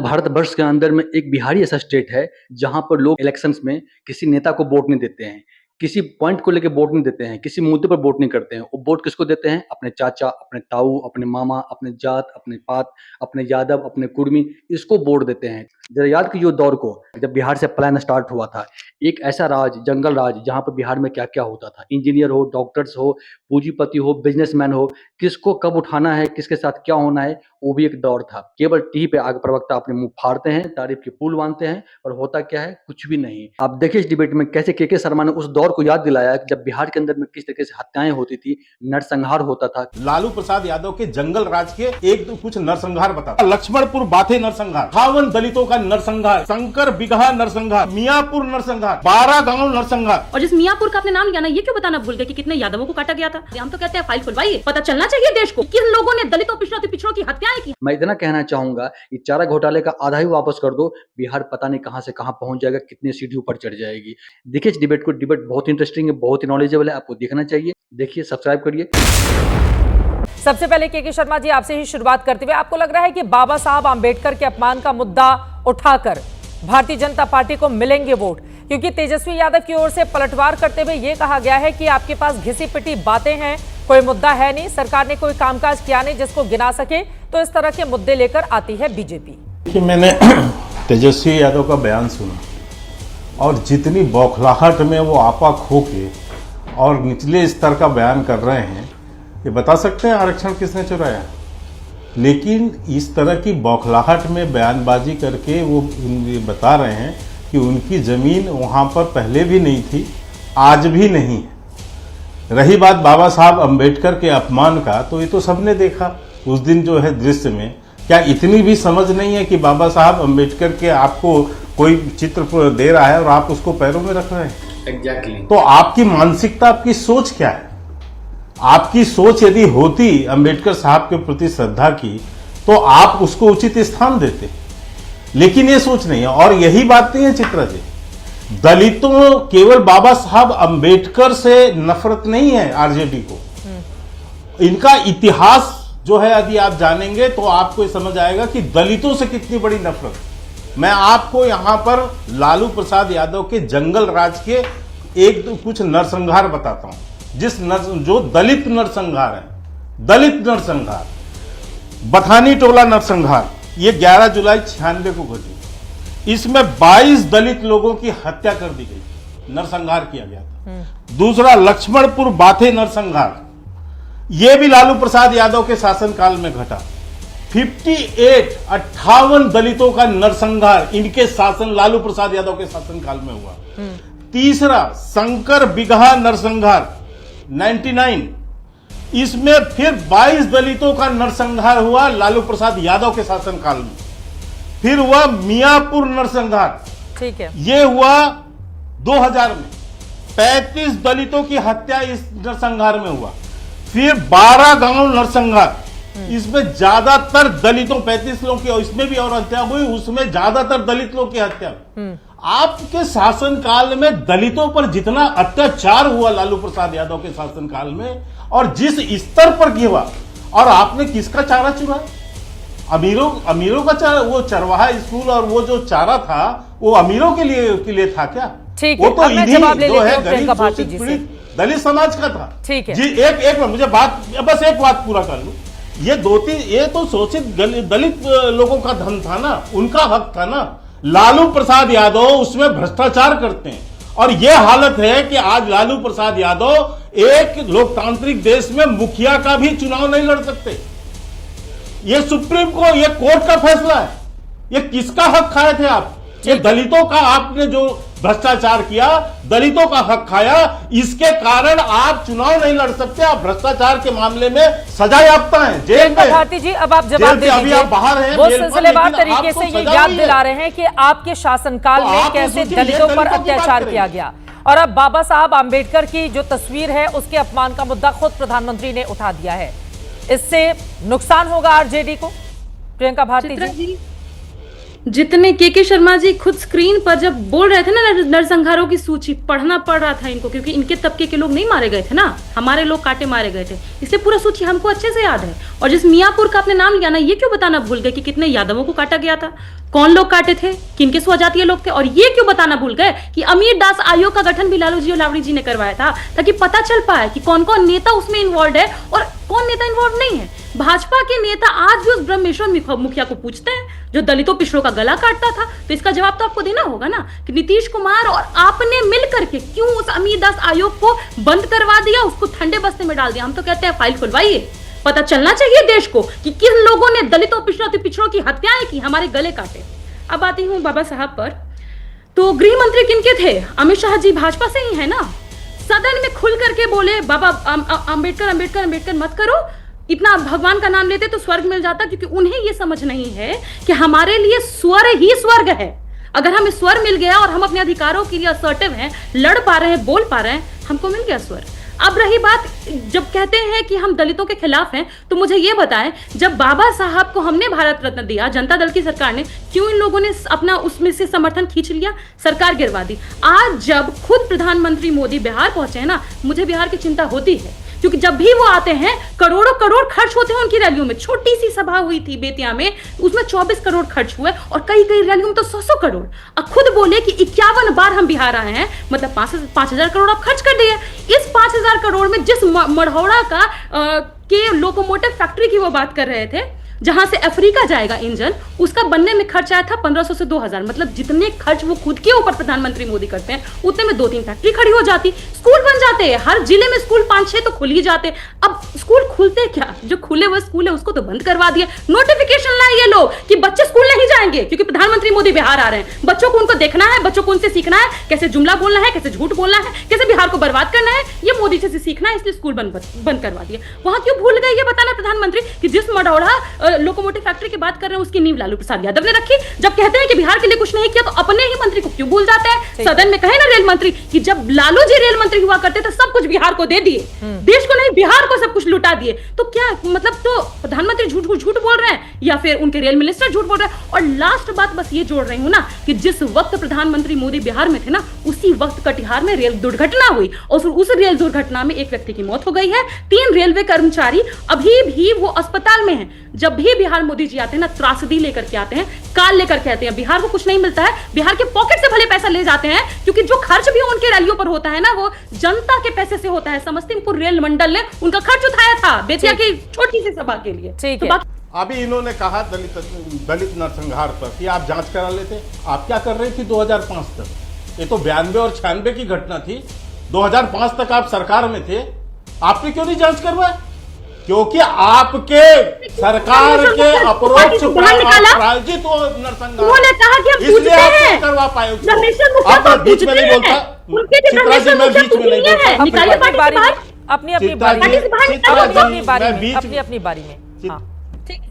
भारतवर्ष के अंदर में एक बिहार ही ऐसा स्टेट है जहाँ पर लोग इलेक्शंस में किसी नेता को वोट नहीं देते हैं, किसी पॉइंट को लेके वोट नहीं देते हैं, किसी मुद्दे पर वोट नहीं करते हैं। वो वोट किसको देते हैं? अपने चाचा, अपने ताऊ, अपने मामा, अपने जात, अपने पात, अपने यादव, अपने कुर्मी, इसको वोट देते हैं। ज़रा याद कीजिए दौर को, जब बिहार से पलायन स्टार्ट हुआ था। एक ऐसा राज, जंगल राज, जहाँ पर बिहार में क्या-क्या होता था। इंजीनियर हो, डॉक्टर्स हो, पूंजीपति हो, बिज़नेसमैन हो, किसको कब उठाना है, किसके साथ क्या होना है, वो भी एक दौर था। केवल टीवी पे आके प्रवक्ता अपने मुँह फाड़ते हैं, तारीफ के पुल बाँधते हैं और होता क्या है? कुछ भी नहीं। आप देखिए इस डिबेट में कैसे के शर्मा ने उस दौर को याद दिलाया कि जब बिहार के अंदर में किस तरीके से हत्याएँ होती थी, नरसंहार होता था। लालू प्रसाद यादव के जंगल राज के एक दो कुछ नरसंहार बता। लक्ष्मणपुर बाथे नरसंहार, 58 दलितों का नरसंहार, शंकर बिगहा नरसंहार, मियापुर नरसंहार, 12 गांव नरसंहार। और जिस मियापुर का आपने नाम लिया ना, ये क्यों बताना भूल गए कि कितने यादवों को काटा गया था? हम तो कहते हैं फाइल खुलवाइए, पता चलना चाहिए देश को किन लोगों ने दलितों पिछड़ों की हत्याएं की। मैं इतना कहना चाहूंगा कि चारा घोटाले का आधा ही वापस कर दो, बिहार पता नहीं कहां से कहां पहुंच जाएगा, कितनी सीढ़ी ऊपर चढ़ जाएगी। देखिए इस डिबेट को, डिबेट बहुत इंटरेस्टिंग है, बहुत ही नॉलेजेबल है, आपको देखना चाहिए। देखिए, सब्सक्राइब करिए। सबसे पहले के शर्मा जी, आपसे ही शुरुआत करते हुए, आपको लग रहा है कि बाबा साहब आंबेडकर के अपमान का मुद्दा उठाकर भारतीय जनता पार्टी को मिलेंगे वोट? क्योंकि तेजस्वी यादव की ओर से पलटवार करते हुए यह कहा गया है कि आपके पास घिसी पिटी बातें हैं, कोई मुद्दा है नहीं, सरकार ने कोई कामकाज किया नहीं जिसको गिना सके, तो इस तरह के मुद्दे लेकर आती है बीजेपी। देखिए, मैंने तेजस्वी यादव का बयान सुना और जितनी बौखलाहट में वो आपा खो के और निचले स्तर का बयान कर रहे हैं, ये बता सकते हैं आरक्षण किसने चुराया। लेकिन इस तरह की बौखलाहट में बयानबाजी करके वो ये बता रहे हैं कि उनकी ज़मीन वहाँ पर पहले भी नहीं थी, आज भी नहीं है। रही बात बाबा साहब अम्बेडकर के अपमान का, तो ये तो सबने देखा उस दिन जो है दृश्य में। क्या इतनी भी समझ नहीं है कि बाबा साहब अम्बेडकर के आपको कोई चित्र दे रहा है और आप उसको पैरों में रख रहे हैं? एग्जैक्टली। तो आपकी मानसिकता, आपकी सोच क्या है? आपकी सोच यदि होती अम्बेडकर साहब के प्रति श्रद्धा की, तो आप उसको उचित स्थान देते, लेकिन ये सोच नहीं है। और यही बात नहीं है चित्रा जी, दलितों केवल बाबा साहब अम्बेडकर से नफरत नहीं है आरजेडी को। इनका इतिहास जो है यदि आप जानेंगे तो आपको समझ आएगा कि दलितों से कितनी बड़ी नफरत। मैं आपको यहां पर लालू प्रसाद यादव के जंगल राज के एक दो कुछ नरसंहार बताता हूं। जो दलित नरसंहार है, दलित नरसंहार, बथानी टोला नरसंहार, ये 11 जुलाई 96 को घटी। इसमें 22 दलित लोगों की हत्या कर दी गई, नरसंहार किया गया था। दूसरा लक्ष्मणपुर बाथे नरसंहार, यह भी लालू प्रसाद यादव के शासनकाल में घटा। 58 दलितों का नरसंहार इनके शासन, लालू प्रसाद यादव के शासनकाल में हुआ। तीसरा शंकर बिगहा नरसंहार 99, इसमें फिर 22 दलितों का नरसंहार हुआ लालू प्रसाद यादव के शासनकाल में। फिर हुआ मियापुर नरसंहार, ठीक है, यह हुआ 2000 में, 35 दलितों की हत्या इस नरसंहार में हुआ। फिर 12 गांव नरसंहार, इसमें ज्यादातर दलितों, 35 लोगों की, इसमें भी और हत्या हुई, उसमें ज्यादातर दलित लोगों की हत्या। आपके शासनकाल में दलितों पर जितना अत्याचार हुआ लालू प्रसाद यादव के शासनकाल में, और जिस स्तर पर हुआ, और आपने किसका चारा चुराया? अमीरों का चारा। वो चरवाहा स्कूल और वो जो चारा था वो अमीरों के लिए था क्या? ठीक है, वो तो जो है गरीब शोषित पीड़ित दलित समाज का था। ठीक है जी, एक मुझे बस एक बात पूरा कर लूं। ये तो शोषित दलित लोगों का धन था ना, उनका हक था ना। लालू प्रसाद यादव उसमें भ्रष्टाचार करते हैं, और यह हालत है कि आज लालू प्रसाद यादव एक लोकतांत्रिक देश में मुखिया का भी चुनाव नहीं लड़ सकते। ये सुप्रीम कोर्ट, ये कोर्ट का फैसला है। ये किसका हक खाए थे आप? ये दलितों का आपने जो भ्रष्टाचार किया, दलितों का हक खाया, इसके कारण आप चुनाव नहीं लड़ सकते। आप भ्रष्टाचार के मामले में सजा याफ्ता हैं, जेल में। भारती जी, अब आप जवाब दे दीजिए। आप बाहर हैं, वो सिलसिलेवार तरीके से ये याद दिला रहे हैं कि आपके शासनकाल में कैसे दलितों पर अत्याचार किया गया, और अब बाबा साहब आंबेडकर की जो तस्वीर है उसके अपमान का मुद्दा खुद प्रधानमंत्री ने उठा दिया है। इससे नुकसान होगा आरजेडी को, प्रियंका भारती जी? जितने के शर्मा जी खुद स्क्रीन पर जब बोल रहे थे ना नरसंहारों की सूची पढ़ना पड़ रहा था इनको, क्योंकि इनके तबके के लोग नहीं मारे गए थे ना, हमारे लोग काटे मारे गए थे, इसलिए पूरा सूची हमको अच्छे से याद है। और जिस मियापुर का आपने नाम लिया ना, ये क्यों बताना भूल गए कि कितने यादवों को काटा गया था, कौन लोग काटे थे, किनके स्वजातीय लोग थे। और ये क्यों बताना भूल गए कि अमीर दास आयोग का गठन भी लालू जी और लावड़ी जी ने करवाया था, ताकि पता चल पाए कि कौन कौन नेता उसमें इन्वॉल्व है और कौन नेता इन्वॉल्व नहीं है। भाजपा के नेता आज भी उस ब्रह्मेश्वर मुखिया को पूछते हैं जो दलितों पिछड़ों का गला काटता था, तो इसका जवाब तो आपको देना होगा ना कि नीतीश कुमार और आपने मिल करके क्यों उस अमीर दास आयोग को बंद करवा दिया, उसको ठंडे बस्ते में डाल दिया। हम तो कहते हैं फाइल खुलवाइए, पता चलना चाहिए देश को कि किन लोगों ने दलितों पिछड़ों की हत्याएं की, हमारे गले काटे। अब आती हूँ बाबा साहब पर। तो गृह मंत्री किनके थे? अमित शाह जी भाजपा से ही है ना। सदन में खुल करके बोले बाबा अंबेडकर अंबेडकर अंबेडकर मत करो, इतना भगवान का नाम लेते तो स्वर्ग मिल जाता, क्योंकि उन्हें यह समझ नहीं है कि हमारे लिए स्वर ही स्वर्ग है। अगर हमें स्वर मिल गया और हम अपने अधिकारों के लिए असर्टिव हैं, लड़ पा रहे हैं, बोल पा रहे हैं, हमको मिल गया स्वर। अब रही बात, जब कहते हैं कि हम दलितों के खिलाफ हैं, तो मुझे ये बताएं, जब बाबा साहब को हमने भारत रत्न दिया, जनता दल की सरकार ने, क्यों इन लोगों ने अपना उसमें से समर्थन खींच लिया, सरकार गिरवा दी। आज जब खुद प्रधानमंत्री मोदी बिहार पहुंचे हैं ना, मुझे बिहार की चिंता होती है, क्योंकि जब भी वो आते हैं करोड़ों करोड़ खर्च होते हैं उनकी रैलियों में। छोटी सी सभा हुई थी बेतिया में, उसमें 24 करोड़ खर्च हुए, और कई कई रैलियों में तो 100 करोड़। अब खुद बोले कि 51 बार हम बिहार आए हैं, मतलब 5,000 करोड़ आप खर्च कर दिए। इस 5,000 करोड़ में जिस मढ़ौड़ा का के लोकोमोटिव फैक्ट्री की वो बात कर रहे थे, जहां से अफ्रीका जाएगा इंजन, उसका बनने में खर्च आया था 1500 से 2000। मतलब जितने खर्च वो खुद के ऊपर प्रधानमंत्री मोदी करते हैं, उतने में 2-3 फैक्ट्री खड़ी हो जाती, स्कूल बन जाते हैं, हर जिले में स्कूल 5-6 तो खुल ही जाते। अब स्कूल खुलते क्या, जो खुले हुए स्कूल है उसको तो बंद करवा दिया। नोटिफिकेशन लाए ये लोग कि बच्चे स्कूल नहीं जाएंगे, क्योंकि प्रधानमंत्री मोदी बिहार आ रहे हैं। बच्चों को उनको देखना है, बच्चों को उनसे सीखना है, कैसे जुमला बोलना है, कैसे झूठ बोलना है, कैसे बिहार को बर्बाद करना है, ये मोदी से सीखना है, इसलिए स्कूल बंद करवा दिया। वहां क्यों भूल गए ये बताना प्रधानमंत्री कि जिस मढ़ौड़ा लोकोमोटिव फैक्ट्री की बात कर रहे हैं उसकी नींव लालू प्रसाद यादव ने रखी। जब कहते हैं कि बिहार के लिए कुछ नहीं किया, तो अपने ही मंत्री को क्यों भूल जाते हैं। सदन में कहे ना रेल मंत्री कि जब लालू जी रेल मंत्री हुआ करते थे सब कुछ बिहार को दे दिए, देश को नहीं बिहार को सब कुछ लुटा दिए। तो क्या मतलब, तो प्रधानमंत्री झूठ बोल रहे हैं या फिर उनके रेल मिनिस्टर झूठ बोल रहे हैं। और लास्ट बात बस ये जोड़ रही हूं ना कि जिस वक्त प्रधानमंत्री मोदी बिहार में थे ना, उसी वक्त कटिहार में रेल दुर्घटना हुई, और उस रेल दुर्घटना में एक व्यक्ति की मौत हो गई है। 3 रेलवे कर्मचारी अभी भी वो अस्पताल में हैं। जब भी बिहार मोदी जी आते हैं ना, त्रासदी लेकर के आते हैं, काल लेकर के आते हैं। बिहार को कुछ नहीं मिलता है, बिहार के पॉकेट से भले पैसा ले जाते हैं, क्योंकि जो खर्च भी उनके रैलियों पर होता है ना, वो जनता के पैसे से होता है। समस्तीपुर रेल मंडल ने उनका खर्च उठाया था बेतिया की छोटी सी सभा के लिए। ठीक है। अभी इन्होंने कहा दलित नरसंहार पर कि आप जांच करा लेते। आप क्या कर रही थी 2005 तक? ये तो 92 और 96 की घटना थी। 2005 तक आप सरकार में थे, आपने क्यों नहीं जांच करवाया? क्योंकि आपके सरकार के अप्रोच पराजित हो नरसंहार, उन्होंने कहा कि हम इसलिए आप हैं। नहीं करवा पाए उसको। ब्रह्मेश्वर मुखिया आप बीच में नहीं बोलता, चित्रा जी मैं बीच में नहीं बोलता। निकालिए पार्टी से बाहर। अपनी अपनी चित्रा बारी जी, में, चित्रा जी, अपनी बारी मैं में, बीच अपनी में- अपनी बारी में। हाँ, ठीक है।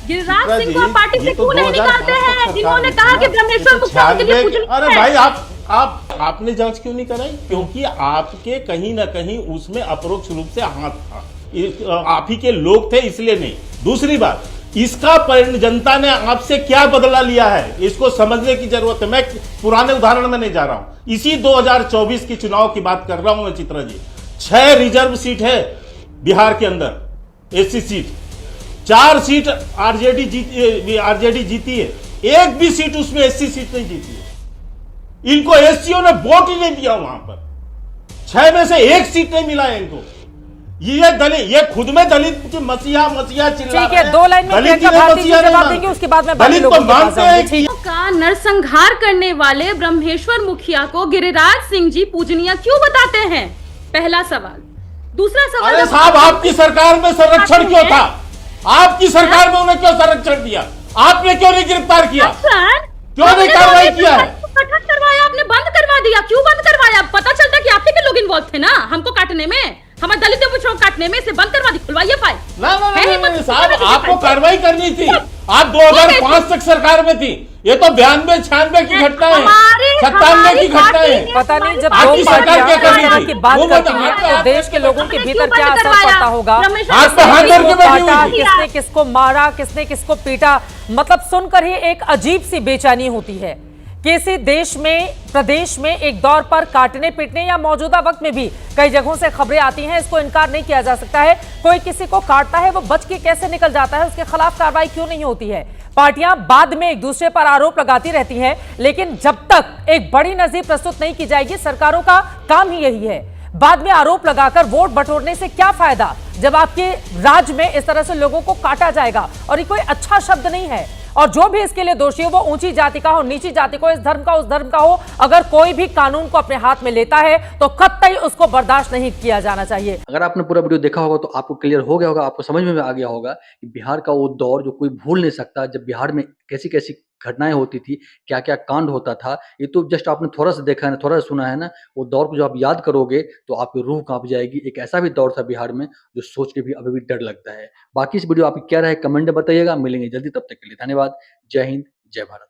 गिरिराज सिंह को आप पार्टी से ये तो क्यों नहीं 2005 निकालते हैं, तक जिन्होंने सरकार कहा में कि थी ना। ब्रह्मेश्वर ये तो मुखिया के लिए 96 पूजनीय अरे है। भाई आपने जांच क्यों नहीं कराई? क्योंकि आपके कहीं ना कहीं उसमें अपरोक्ष रूप से हाथ था, आप ही के लोग थे, इसलिए नहीं। दूसरी बात, इसका जनता ने आपसे क्या बदला लिया है, इसको समझने की जरूरत है। मैं पुराने उदाहरण में नहीं जा रहा हूं, इसी 2024 की चुनाव की बात कर रहा हूं मैं चित्रा जी। 6 रिजर्व सीट है बिहार के अंदर, एससी सीट, 4 सीट आरजेडी जीती है, एक भी सीट उसमें एससी सीट नहीं जीती है। इनको एससीओ ने वोट ही नहीं दिया वहां पर, 6 में से 1 सीट नहीं मिला है इनको। ये दलित, ये खुद में दलित की मसीहा चिल्ला ठीक है, 2 लाइन में प्रियंका भारती जी जवाब देंगे, उसके बाद में बाकी दलित लोगों तो के पास मानते आऊंगी। हैं ठीक कि का नरसंहार करने वाले ब्रह्मेश्वर मुखिया को गिरिराज सिंह जी पूजनीय क्यों बताते हैं? पहला सवाल। दूसरा सवाल, अरे साहब, आपकी सरकार में संरक्षण क्यों था? आपकी सरकार में उन्हें क्यों संरक्षण दिया? आपने क्यों नहीं गिरफ्तार किया? क्यों नहीं कार्रवाई किया है? गठन करवाया आपने, बंद करवा दिया। क्यों बंद करवाया? पता चलता कि आपके लोग इन्वॉल्व थे ना हमको काटने में, हमारे दलितों को काटने में, से बंद करवा दी। खुलवाइए फाइल। नहीं साहब, आपको कार्रवाई करनी थी, आप 2005 तक सरकार में थी। ये तो 92-96 की घटना है, 97 की घटना है। पता नहीं जब आपकी दो सरकार पार्टियां क्या कर इस तरह रही की थी? बात वो करती बताओ, हैं आपका- तो देश के लोगों के भीतर क्या असर पड़ता होगा। हाथ पे हाथ धर के बैठी हुई थी। किसने किसको मारा, किसने किसको पीटा, मतलब सुनकर ही एक अजीब सी बेचैनी होती है कि इसी देश में, प्रदेश में एक दौर पर काटने पीटने या मौजूदा वक्त में भी कई जगहों से खबरें आती हैं, इसको इनकार नहीं किया जा सकता है। कोई किसी को काटता है, वो बच के कैसे निकल जाता है, उसके खिलाफ कार्रवाई क्यों नहीं होती है। पार्टियां बाद में एक दूसरे पर आरोप लगाती रहती हैं, लेकिन जब तक एक बड़ी नजीर प्रस्तुत नहीं की जाएगी, सरकारों का काम ही यही है। बाद में आरोप लगाकर वोट बटोरने से क्या फायदा जब आपके राज्य में इस तरह से लोगों को काटा जाएगा, और ये कोई अच्छा शब्द नहीं है। और जो भी इसके लिए दोषी हो, वो ऊंची जाति का हो, नीची जाति को, इस धर्म का, उस धर्म का हो, अगर कोई भी कानून को अपने हाथ में लेता है तो कतई उसको बर्दाश्त नहीं किया जाना चाहिए। अगर आपने पूरा वीडियो देखा होगा तो आपको क्लियर हो गया होगा, आपको समझ में आ गया होगा कि बिहार का वो दौर जो कोई भूल नहीं सकता, जब बिहार में कैसी-कैसी घटनाएँ होती थी, क्या-क्या कांड होता था। ये तो जस्ट आपने थोड़ा-सा देखा है ना, थोड़ा-सा सुना है ना, वो दौर को जो आप याद करोगे तो आपकी रूह काँप जाएगी। एक ऐसा भी दौर था बिहार में जो सोच के भी अभी भी डर लगता है। बाकी इस वीडियो आपकी क्या राय है कमेंट में बताइएगा। मिलेंगे जल्दी, तब तक के लिए धन्यवाद। जय हिंद, जय भारत।